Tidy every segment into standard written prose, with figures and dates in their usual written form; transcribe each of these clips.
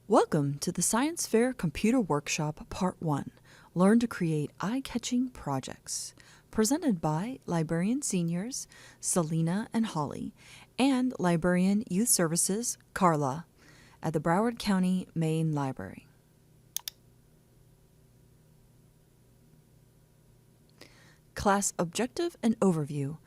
Welcome to the Science Fair Computer Workshop Part 1, Learn to Create Eye-Catching Projects, presented by Librarian Seniors Salena and Holly, and Librarian Youth Services Carla at the Broward County Main Library. Class Objective and Overview.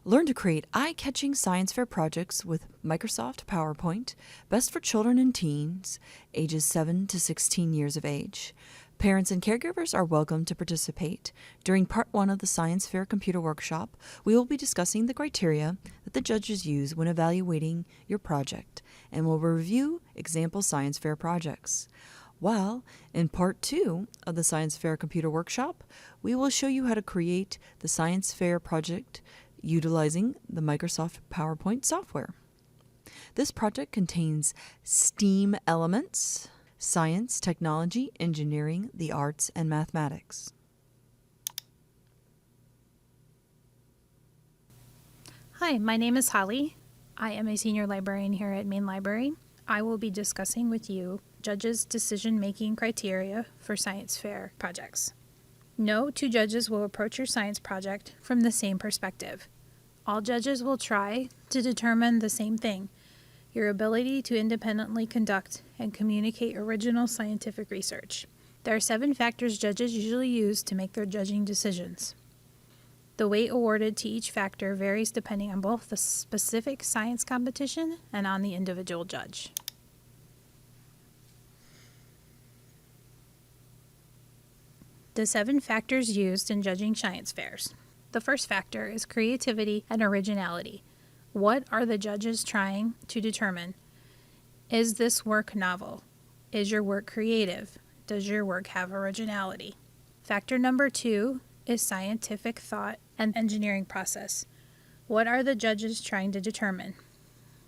Learn to create eye-catching science fair projects with Microsoft PowerPoint, best for children and teens, ages 7 to 16 years of age. Parents and caregivers are welcome to participate. During Part 1 of the Science Fair Computer Workshop, we will be discussing the criteria that the judges use when evaluating your project, and will review example science fair projects. While in Part 2 of the Science Fair Computer Workshop, we will show you how to create the science fair project utilizing the Microsoft PowerPoint software. This project contains STEAM elements: science, technology, engineering, the arts, and mathematics. Hi, my name is Holly. I am a senior librarian here at Main Library. I will be discussing with you judges' decision-making criteria for science fair projects. No two judges will approach your science project from the same perspective. All judges will try to determine the same thing: your ability to independently conduct and communicate original scientific research. There are 7 factors judges usually use to make their judging decisions. The weight awarded to each factor varies depending on both the specific science competition and on the individual judge. The 7 factors used in judging science fairs. The first factor is creativity and originality. What are the judges trying to determine? Is this work novel? Is your work creative? Does your work have originality? Factor number 2 is scientific thought and engineering process. What are the judges trying to determine?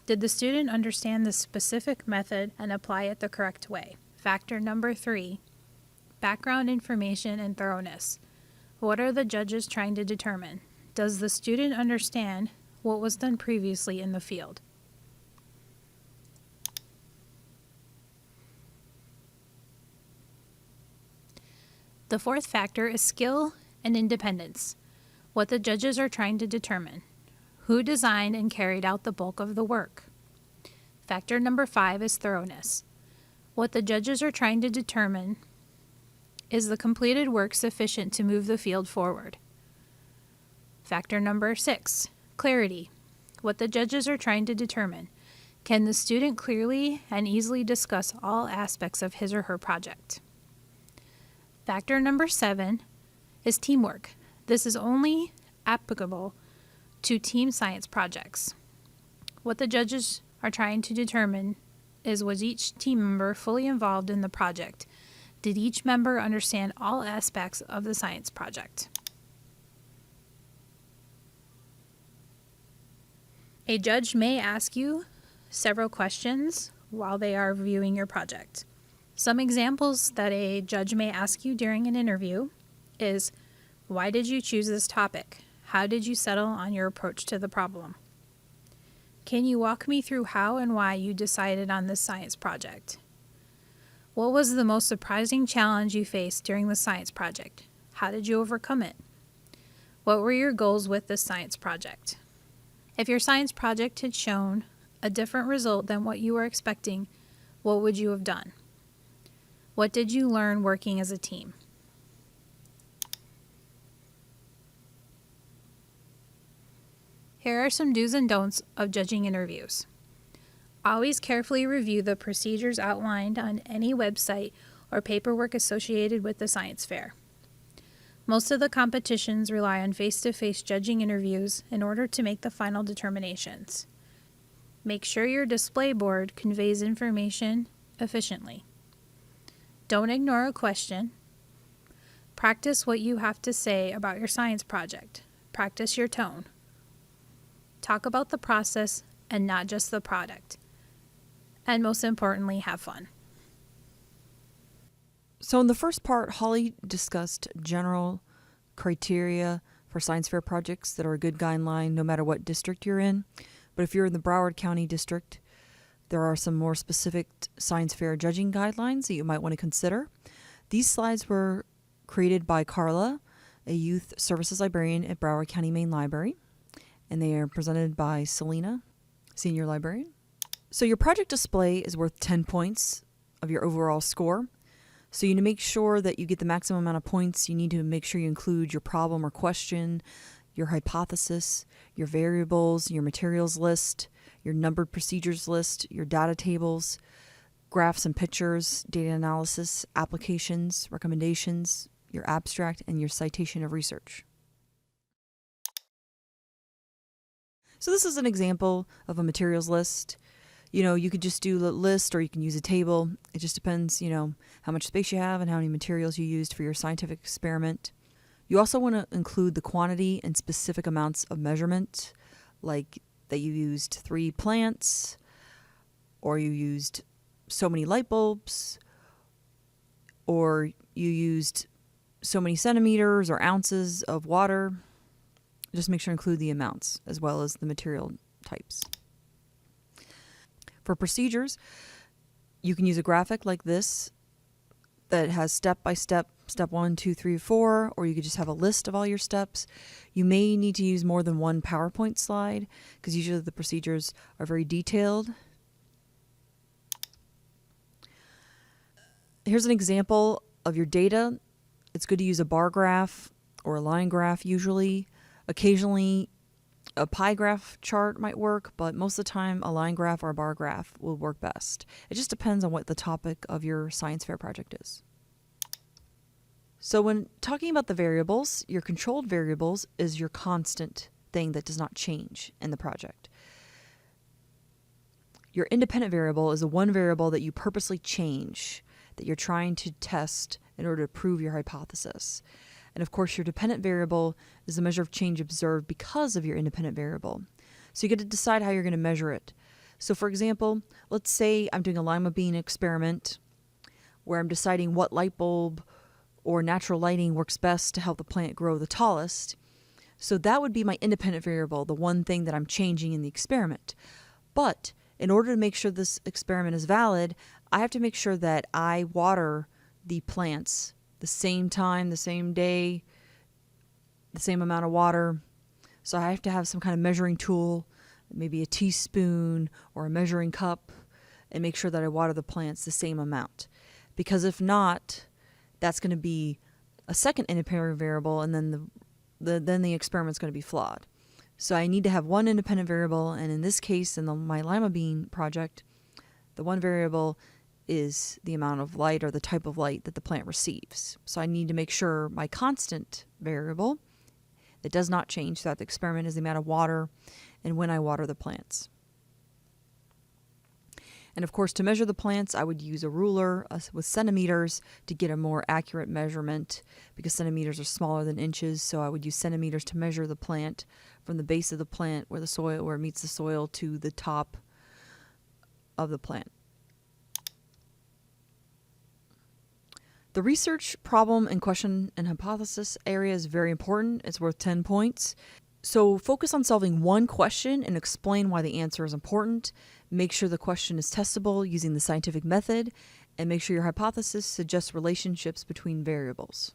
Did the student understand the specific method and apply it the correct way? Factor number 3, background information and thoroughness. What are the judges trying to determine? Does the student understand what was done previously in the field? The fourth factor is skill and independence. What the judges are trying to determine. Who designed and carried out the bulk of the work? Factor number 5 is thoroughness. What the judges are trying to determine: is the completed work sufficient to move the field forward? Factor number 6, clarity. What the judges are trying to determine: can the student clearly and easily discuss all aspects of his or her project? Factor number 7 is teamwork. This is only applicable to team science projects. What the judges are trying to determine is, was each team member fully involved in the project? Did each member understand all aspects of the science project? A judge may ask you several questions while they are reviewing your project. Some examples that a judge may ask you during an interview is: why did you choose this topic? How did you settle on your approach to the problem? Can you walk me through how and why you decided on this science project? What was the most surprising challenge you faced during the science project? How did you overcome it? What were your goals with this science project? If your science project had shown a different result than what you were expecting, what would you have done? What did you learn working as a team? Here are some do's and don'ts of judging interviews. Always carefully review the procedures outlined on any website or paperwork associated with the science fair. Most of the competitions rely on face-to-face judging interviews in order to make the final determinations. Make sure your display board conveys information efficiently. Don't ignore a question. Practice what you have to say about your science project. Practice your tone. Talk about the process and not just the product. And most importantly, have fun. So in the first part, Holly discussed general criteria for science fair projects that are a good guideline no matter what district you're in. But if you're in the Broward County district, There are some more specific science fair judging guidelines that you might want to consider. These slides were created by Carla, a youth services librarian at Broward County Main Library, and they are presented by Salena, senior librarian. So your project display is worth 10 points of your overall score. So you need to make sure that you get the maximum amount of points. You need to make sure you include your problem or question, your hypothesis, your variables, your materials list, your numbered procedures list, your data tables, graphs and pictures, data analysis, applications, recommendations, your abstract, and your citation of research. So this is an example of a materials list. You could just do a list or you can use a table. It just depends, how much space you have and how many materials you used for your scientific experiment. You also want to include the quantity and specific amounts of measurement, like that you used 3 plants, or you used so many light bulbs, or you used so many centimeters or ounces of water. Just make sure to include the amounts as well as the material types. For procedures, you can use a graphic like this that has step-by-step, step 1, 2, 3, 4, or you could just have a list of all your steps. You may need to use more than one PowerPoint slide because usually the procedures are very detailed. Here's an example of your data. It's good to use a bar graph or a line graph usually. Occasionally, a pie graph chart might work, but most of the time a line graph or a bar graph will work best. It just depends on what the topic of your science fair project is. So when talking about the variables, your controlled variables is your constant thing that does not change in the project. Your independent variable is the one variable that you purposely change, that you're trying to test in order to prove your hypothesis. And of course, your dependent variable is the measure of change observed because of your independent variable. So you get to decide how you're going to measure it. So for example, let's say I'm doing a lima bean experiment where I'm deciding what light bulb or natural lighting works best to help the plant grow the tallest. So that would be my independent variable, the one thing that I'm changing in the experiment. But in order to make sure this experiment is valid, I have to make sure that I water the plants the same time, the same day, the same amount of water. So I have to have some kind of measuring tool, maybe a teaspoon or a measuring cup, and make sure that I water the plants the same amount. Because if not, that's going to be a second independent variable, and then the experiment's going to be flawed. So I need to have one independent variable, and in this case, in my lima bean project, the one variable is the amount of light or the type of light that the plant receives. So I need to make sure my constant variable that does not change throughout the experiment is the amount of water and when I water the plants. And of course, to measure the plants, I would use a ruler with centimeters to get a more accurate measurement because centimeters are smaller than inches. So I would use centimeters to measure the plant from the base of the plant where it meets the soil to the top of the plant. The research, problem, and question and hypothesis area is very important. It's worth 10 points. So focus on solving one question and explain why the answer is important. Make sure the question is testable using the scientific method, and make sure your hypothesis suggests relationships between variables.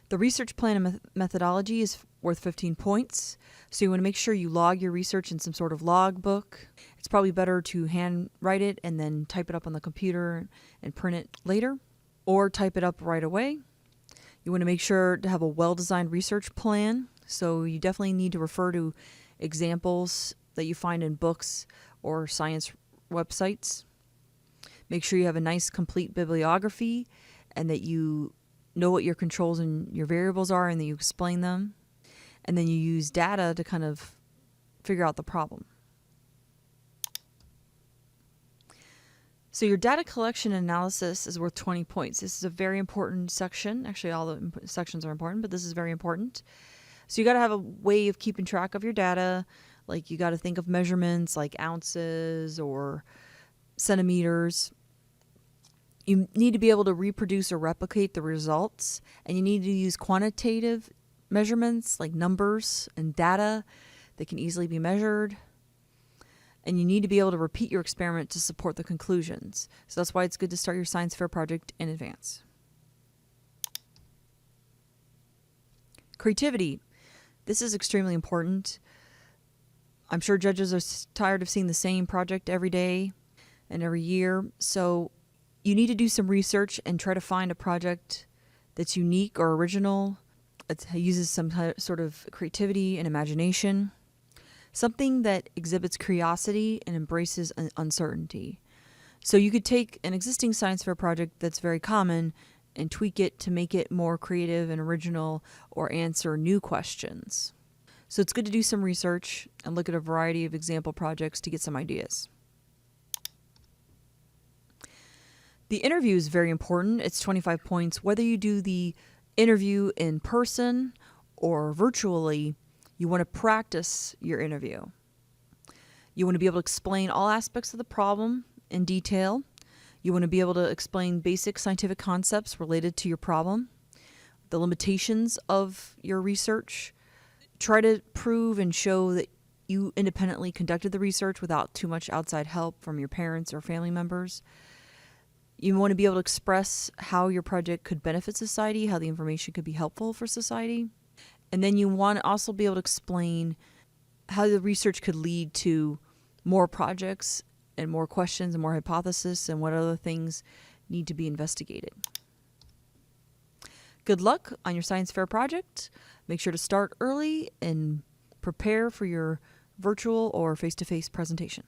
The research plan and methodology is worth 15 points. So you want to make sure you log your research in some sort of log book. It's probably better to handwrite it and then type it up on the computer and print it later, or type it up right away. You want to make sure to have a well-designed research plan. So you definitely need to refer to examples that you find in books or science websites. Make sure you have a nice complete bibliography and that you know what your controls and your variables are and that you explain them. And then you use data to kind of figure out the problem. So your data collection and analysis is worth 20 points. This is a very important section. Actually, all the sections are important, but this is very important. So you got to have a way of keeping track of your data. Like you got to think of measurements like ounces or centimeters. You need to be able to reproduce or replicate the results, and you need to use quantitative measurements like numbers and data that can easily be measured. and you need to be able to repeat your experiment to support the conclusions. So that's why it's good to start your science fair project in advance. Creativity. This is extremely important. I'm sure judges are tired of seeing the same project every day and every year. So you need to do some research and try to find a project that's unique or original. It uses some sort of creativity and imagination. Something that exhibits curiosity and embraces uncertainty. So you could take an existing science fair project that's very common and tweak it to make it more creative and original or answer new questions. So it's good to do some research and look at a variety of example projects to get some ideas. The interview is very important. It's 25 points. Whether you do the interview in person or virtually, you want to practice your interview. You want to be able to explain all aspects of the problem in detail. You want to be able to explain basic scientific concepts related to your problem, the limitations of your research. Try to prove and show that you independently conducted the research without too much outside help from your parents or family members. You want to be able to express how your project could benefit society, how the information could be helpful for society. And then you want to also be able to explain how the research could lead to more projects and more questions and more hypotheses and what other things need to be investigated. Good luck on your science fair project. Make sure to start early and prepare for your virtual or face-to-face presentation.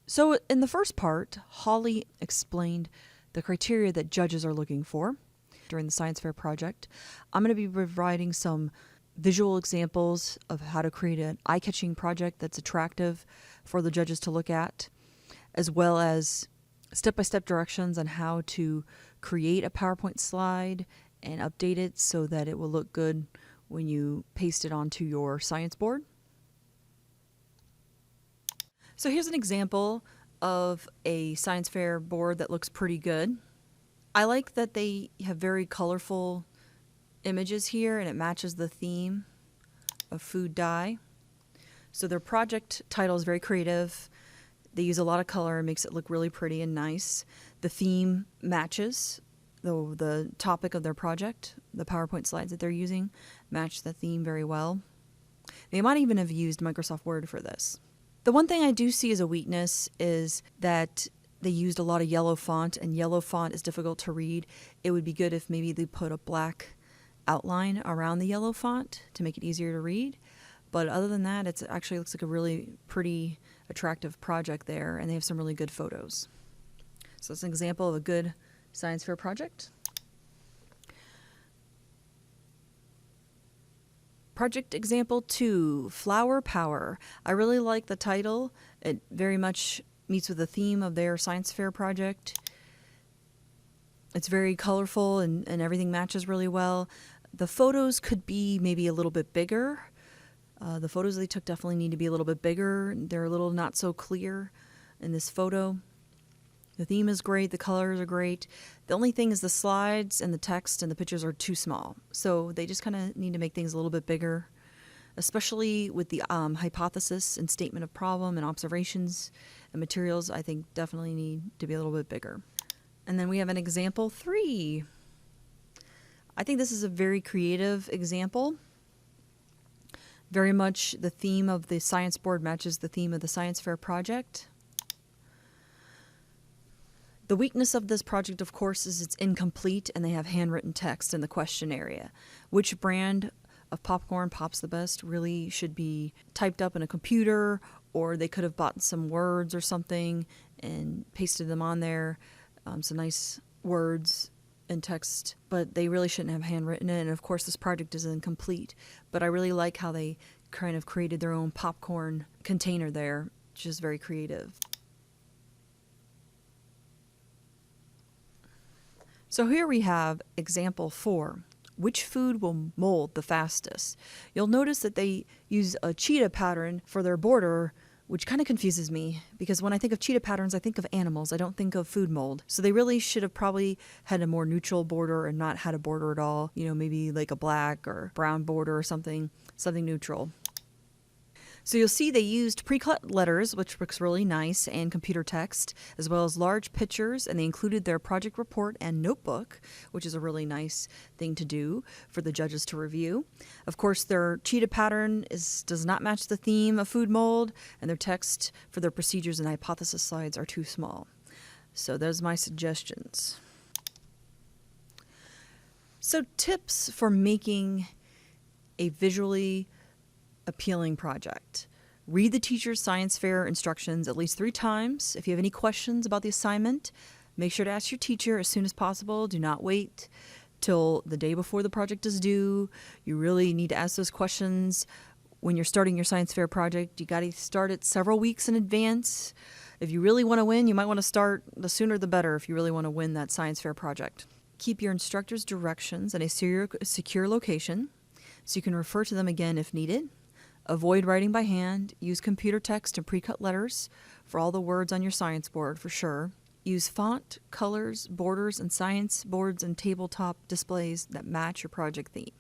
So in the first part, Holly explained the criteria that judges are looking for during the science fair project. I'm going to be providing some visual examples of how to create an eye-catching project that's attractive for the judges to look at, as well as step-by-step directions on how to create a PowerPoint slide and update it so that it will look good when you paste it onto your science board. So here's an example of a science fair board that looks pretty good. I like that they have very colorful images here and it matches the theme of food dye. So their project title is very creative. They use a lot of color and makes it look really pretty and nice. The theme matches the topic of their project. The PowerPoint slides that they're using match the theme very well. They might even have used Microsoft Word for this. The one thing I do see as a weakness is that they used a lot of yellow font, and yellow font is difficult to read. It would be good if maybe they put a black outline around the yellow font to make it easier to read. But other than that, it actually looks like a really pretty, attractive project there, and they have some really good photos. So it's an example of a good science fair project. Project example 2, Flower Power. I really like the title. It very much meets with the theme of their science fair project. It's very colorful and everything matches really well. The photos could be maybe a little bit bigger. The photos they took definitely need to be a little bit bigger. They're a little not so clear in this photo. The theme is great. The colors are great. The only thing is the slides and the text and the pictures are too small. So they just kind of need to make things a little bit bigger, especially with the hypothesis and statement of problem and observations and materials. I think definitely need to be a little bit bigger. And then we have an example 3. I think this is a very creative example. Very much the theme of the science board matches the theme of the science fair project. The weakness of this project, of course, is it's incomplete and they have handwritten text in the question area. Which brand of popcorn pops the best really should be typed up in a computer, or they could have bought some words or something and pasted them on there, some nice words and text, but they really shouldn't have handwritten it. And of course, this project is incomplete, but I really like how they kind of created their own popcorn container there, which is very creative. So here we have example 4. Which food will mold the fastest? You'll notice that they use a cheetah pattern for their border, which kind of confuses me because when I think of cheetah patterns, I think of animals. I don't think of food mold. So they really should have probably had a more neutral border and not had a border at all. You know, maybe like a black or brown border or something neutral. So you'll see they used pre-cut letters, which looks really nice, and computer text, as well as large pictures, and they included their project report and notebook, which is a really nice thing to do for the judges to review. Of course, their cheetah pattern does not match the theme of food mold, and their text for their procedures and hypothesis slides are too small. So those are my suggestions. So tips for making a visually appealing project. Read the teacher's science fair instructions at least 3 times. If you have any questions about the assignment, make sure to ask your teacher as soon as possible. Do not wait till the day before the project is due. You really need to ask those questions when you're starting your science fair project. You got to start it several weeks in advance. If you really want to win, you might want to start the sooner the better if you really want to win that science fair project. Keep your instructor's directions in a secure location so you can refer to them again if needed. Avoid writing by hand. Use computer text and pre-cut letters for all the words on your science board for sure. Use font, colors, borders, and science boards and tabletop displays that match your project theme.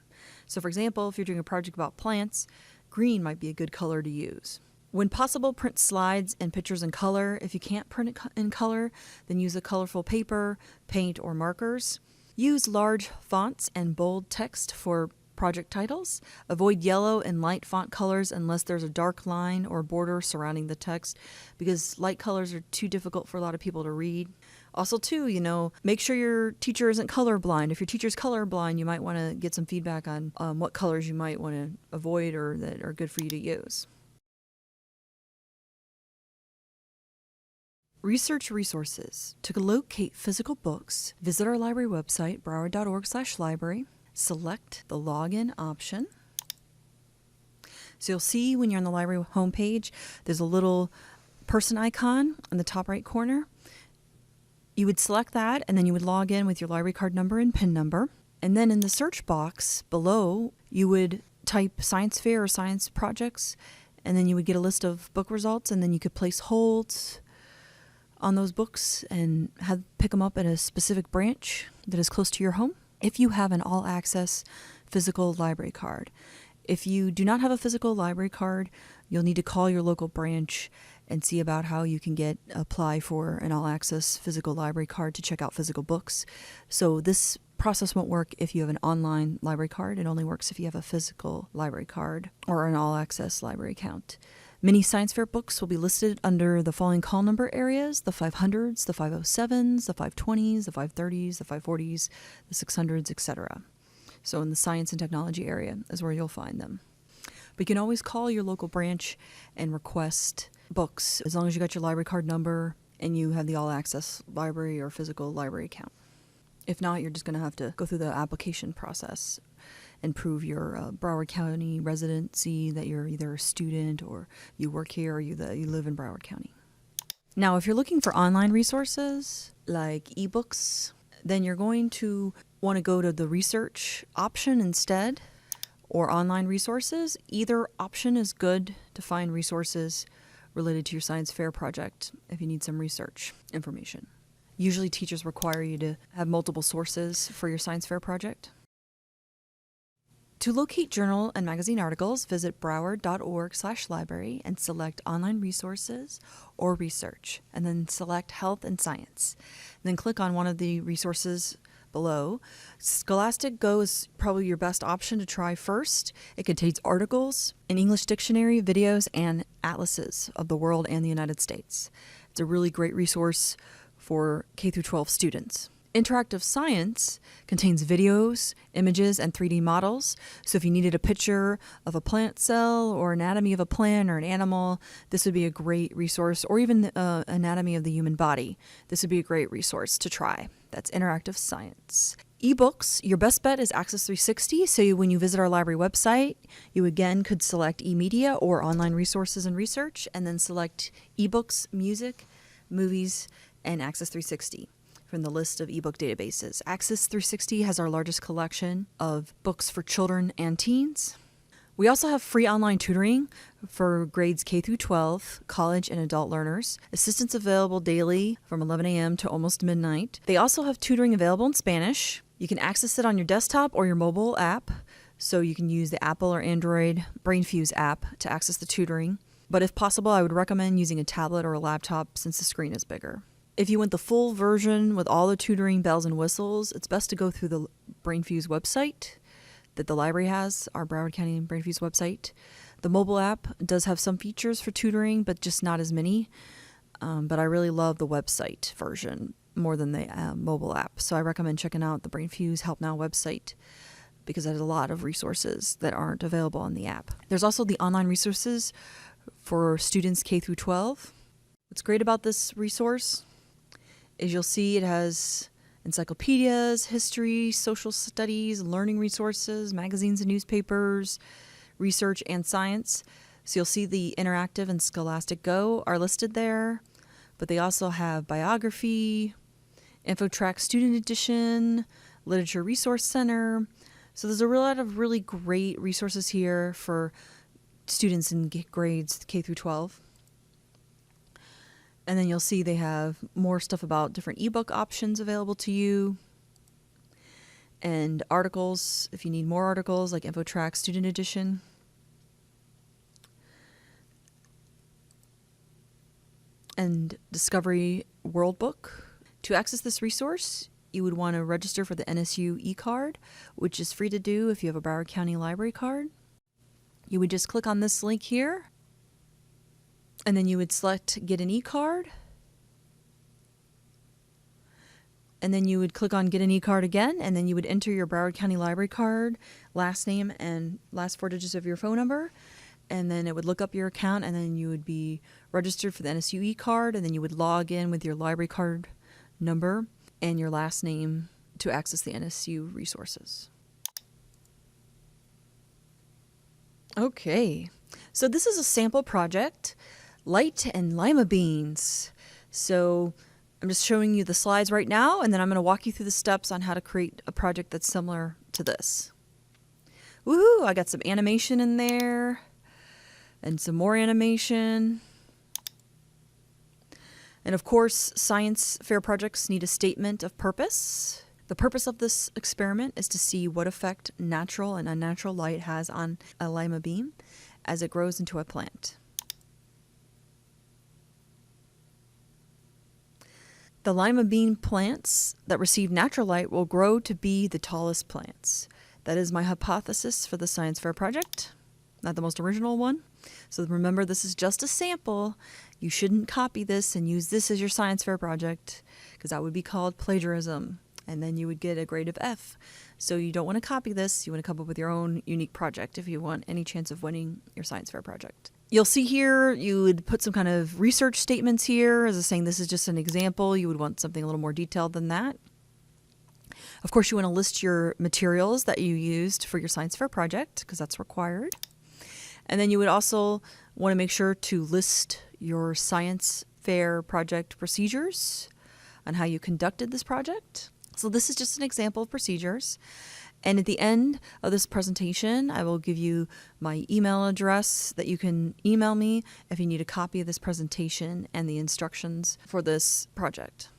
So for example, if you're doing a project about plants, green might be a good color to use. When possible, print slides and pictures in color. If you can't print it in color, then use a colorful paper, paint, or markers. Use large fonts and bold text for project titles. Avoid yellow and light font colors unless there's a dark line or border surrounding the text, because light colors are too difficult for a lot of people to read. Also too, make sure your teacher isn't colorblind. If your teacher's colorblind, you might want to get some feedback on what colors you might want to avoid or that are good for you to use. Research resources. To locate physical books, visit our library website, broward.org/library. Select the login option. So you'll see when you're on the library homepage, there's a little person icon in the top right corner. You would select that, and then you would log in with your library card number and PIN number. And then in the search box below, you would type science fair or science projects, and then you would get a list of book results, and then you could place holds on those books and pick them up at a specific branch that is close to your home. If you have an all-access physical library card. If you do not have a physical library card, you'll need to call your local branch and see about how you can apply for an all-access physical library card to check out physical books. So this process won't work if you have an online library card. It only works if you have a physical library card or an all-access library account. Many science fair books will be listed under the following call number areas: the 500s, the 507s, the 520s, the 530s, the 540s, the 600s, etc. So in the science and technology area is where you'll find them. But you can always call your local branch and request books as long as you got your library card number and you have the all-access library or physical library account. If not, you're just going to have to go through the application process and prove your Broward County residency, that you're either a student or you work here or you live in Broward County. Now, if you're looking for online resources like ebooks, then you're going to want to go to the research option instead, or online resources. Either option is good to find resources related to your science fair project if you need some research information. Usually teachers require you to have multiple sources for your science fair project. To locate journal and magazine articles, visit broward.org/library and select online resources or research, and then select health and science. And then click on one of the resources below. Scholastic Go is probably your best option to try first. It contains articles, an English dictionary, videos, and atlases of the world and the United States. It's a really great resource for K-12 students. Interactive Science contains videos, images, and 3D models. So if you needed a picture of a plant cell or anatomy of a plant or an animal, this would be a great resource, or even anatomy of the human body. This would be a great resource to try. That's Interactive Science. Ebooks, your best bet is Access 360. So when you visit our library website, you again could select eMedia or online resources and research, and then select ebooks, music, movies, and Access 360. From the list of ebook databases. Access 360 has our largest collection of books for children and teens. We also have free online tutoring for grades K through 12, college and adult learners. Assistance available daily from 11 a.m. to almost midnight. They also have tutoring available in Spanish. You can access it on your desktop or your mobile app So you can use the Apple or Android BrainFuse app to access the tutoring. But if possible, I would recommend using a tablet or a laptop since the screen is bigger. If you want the full version with all the tutoring bells and whistles, it's best to go through the BrainFuse website that the library has, our Broward County BrainFuse website. The mobile app does have some features for tutoring, but just not as many. But I really love the website version more than the mobile app. So I recommend checking out the BrainFuse Help Now website because it has a lot of resources that aren't available on the app. There's also the online resources for students K through 12. What's great about this resource is you'll see it has encyclopedias, history, social studies, learning resources, magazines and newspapers, research and science. So you'll see the Interactive and Scholastic Go are listed there, but they also have biography, InfoTrack Student Edition, Literature Resource Center. So there's a lot of really great resources here for students in grades K through 12. And then you'll see they have more stuff about different ebook options available to you and articles if you need more articles like InfoTrack Student Edition. And Discovery World Book. To access this resource, you would want to register for the NSU e-card, which is free to do if you have a Broward County Library card. You would just click on this link here, and then you would select Get an e-card. And then you would click on Get an e-card again, and then you would enter your Broward County Library card, last name and last 4 digits of your phone number. And then it would look up your account, and then you would be registered for the NSU e-card, and then you would log in with your library card number and your last name to access the NSU resources. Okay, so this is a sample project, light and lima beans. So I'm just showing you the slides right now, and then I'm going to walk you through the steps on how to create a project that's similar to this. Woohoo! I got some animation in there and some more animation. And of course, science fair projects need a statement of purpose. The purpose of this experiment is to see what effect natural and unnatural light has on a lima bean as it grows into a plant. The lima bean plants that receive natural light will grow to be the tallest plants. That is my hypothesis for the science fair project. Not the most original one. So remember, this is just a sample. You shouldn't copy this and use this as your science fair project because that would be called plagiarism. And then you would get a grade of F. So you don't want to copy this. You want to come up with your own unique project if you want any chance of winning your science fair project. You'll see here, you would put some kind of research statements here as a saying this is just an example. You would want something a little more detailed than that. Of course, you want to list your materials that you used for your science fair project because that's required. And then you would also want to make sure to list your science fair project procedures on how you conducted this project. So this is just an example of procedures. And at the end of this presentation, I will give you my email address that you can email me if you need a copy of this presentation and the instructions for this project.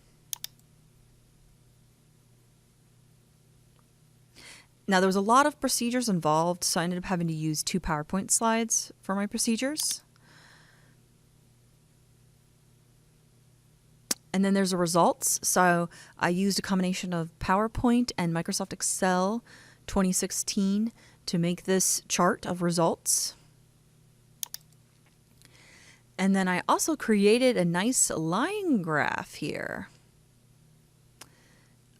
Now, there was a lot of procedures involved, so I ended up having to use 2 PowerPoint slides for my procedures. And then there's the results. So I used a combination of PowerPoint and Microsoft Excel 2016 to make this chart of results. And then I also created a nice line graph here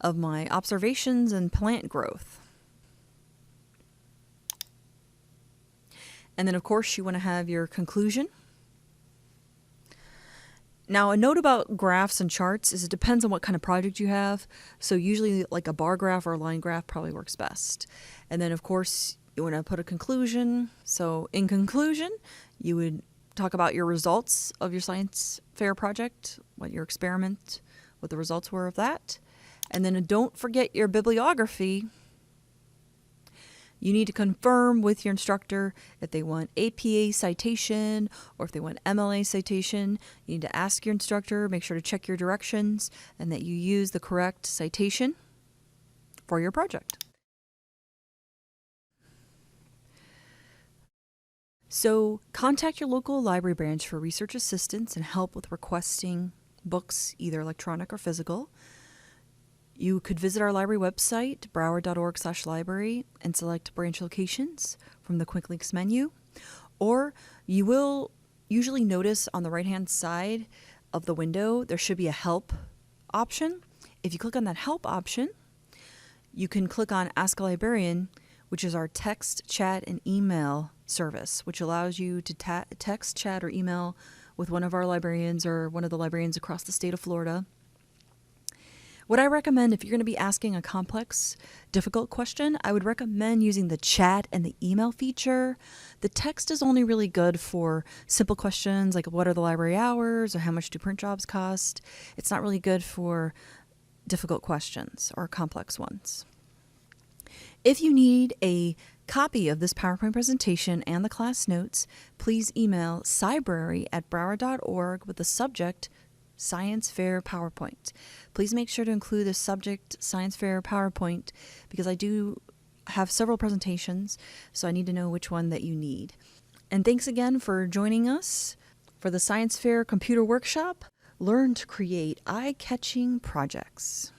of my observations and plant growth. And then, of course, you want to have your conclusion. Now, a note about graphs and charts is it depends on what kind of project you have. So usually like a bar graph or a line graph probably works best. And then, of course, you want to put a conclusion. So in conclusion, you would talk about your results of your science fair project, what your experiment, what the results were of that. And then don't forget your bibliography. You need to confirm with your instructor if they want APA citation or if they want MLA citation. You need to ask your instructor, make sure to check your directions, and that you use the correct citation for your project. So contact your local library branch for research assistance and help with requesting books, either electronic or physical. You could visit our library website, broward.org/library, and select branch locations from the Quick Links menu. Or you will usually notice on the right-hand side of the window, there should be a help option. If you click on that help option, you can click on Ask a Librarian, which is our text, chat, and email service, which allows you to text, chat, or email with one of our librarians or one of the librarians across the state of Florida. What I recommend, if you're going to be asking a complex, difficult question, I would recommend using the chat and the email feature. The text is only really good for simple questions like what are the library hours or how much do print jobs cost. It's not really good for difficult questions or complex ones. If you need a copy of this PowerPoint presentation and the class notes, please email cybrary@broward.org with the subject Science Fair PowerPoint. Please make sure to include the subject Science Fair PowerPoint because I do have several presentations, so I need to know which one that you need. And thanks again for joining us for the Science Fair Computer Workshop. Learn to create eye-catching projects.